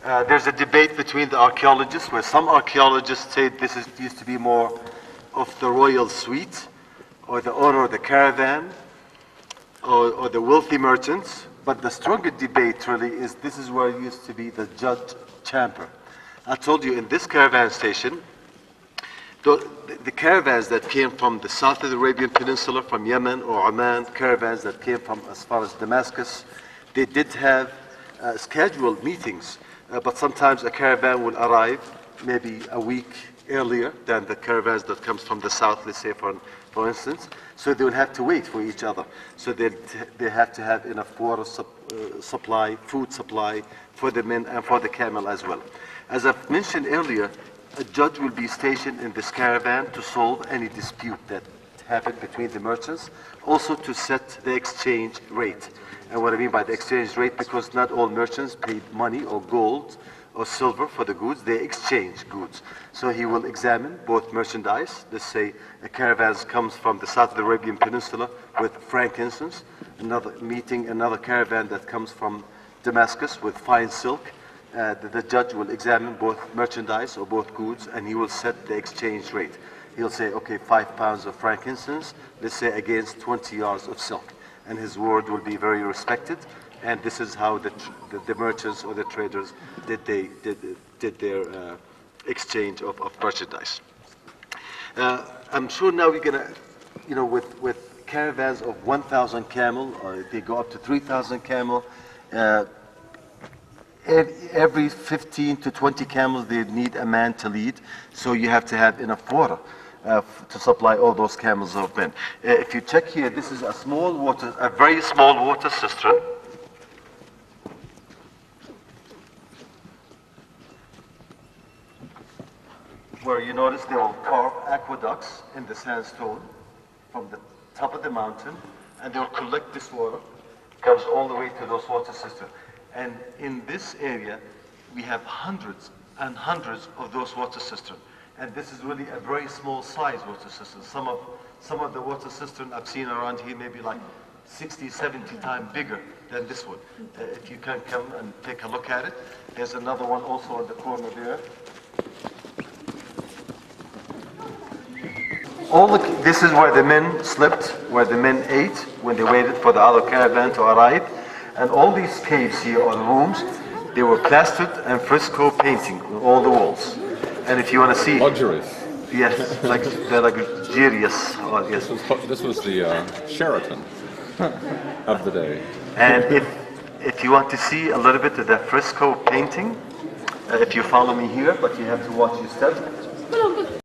There's a debate between the archaeologists where some archaeologists say used to be more of the royal suite or the owner of the caravan or the wealthy merchants. But the stronger debate really is this is where it used to be the judge chamber. I told you in this caravan station, the caravans that came from the south of the Arabian Peninsula, from Yemen or Oman, caravans that came from as far as Damascus, they did have scheduled meetings, but sometimes a caravan will arrive maybe a week earlier than the caravans that comes from the south, let's say for instance. So they will have to wait for each other. So they have to have enough water supply, food supply for the men and for the camel as well. As I've mentioned earlier, a judge will be stationed in this caravan to solve any dispute that happened between the merchants, also to set the exchange rate. And what I mean by the exchange rate, because not all merchants paid money or gold or silver for the goods, they exchange goods. So he will examine both merchandise. Let's say a caravan comes from the south of the Arabian Peninsula with frankincense, another caravan that comes from Damascus with fine silk. The judge will examine both merchandise or both goods, and he will set the exchange rate. He'll say, okay, 5 pounds of frankincense, let's say against 20 yards of silk. And his word will be very respected. And this is how the merchants or the traders did their exchange of merchandise. I'm sure now we're gonna, with caravans of 1,000 camel, or they go up to 3,000 camel, every 15 to 20 camels, they need a man to lead. So you have to have enough water to supply all those camels of men. If you check here, this is a very small water cistern. Where you notice they will carve aqueducts in the sandstone from the top of the mountain, and they'll collect this water. It comes all the way to those water cisterns. And in this area, we have hundreds and hundreds of those water cisterns. And this is really a very small size water cistern. Some of the water cisterns I've seen around here maybe like 60, 70 times bigger than this one. If you can come and take a look at it. There's another one also in the corner there. This is where the men slept, where the men ate when they waited for the other caravan to arrive. And all these caves here, or the rooms, they were plastered and fresco painting on all the walls. And if you want to see... Luxurious. Yes, they're luxurious. Oh, yes. This was the Sheraton of the day. And if you want to see a little bit of that fresco painting, if you follow me here, but you have to watch your step.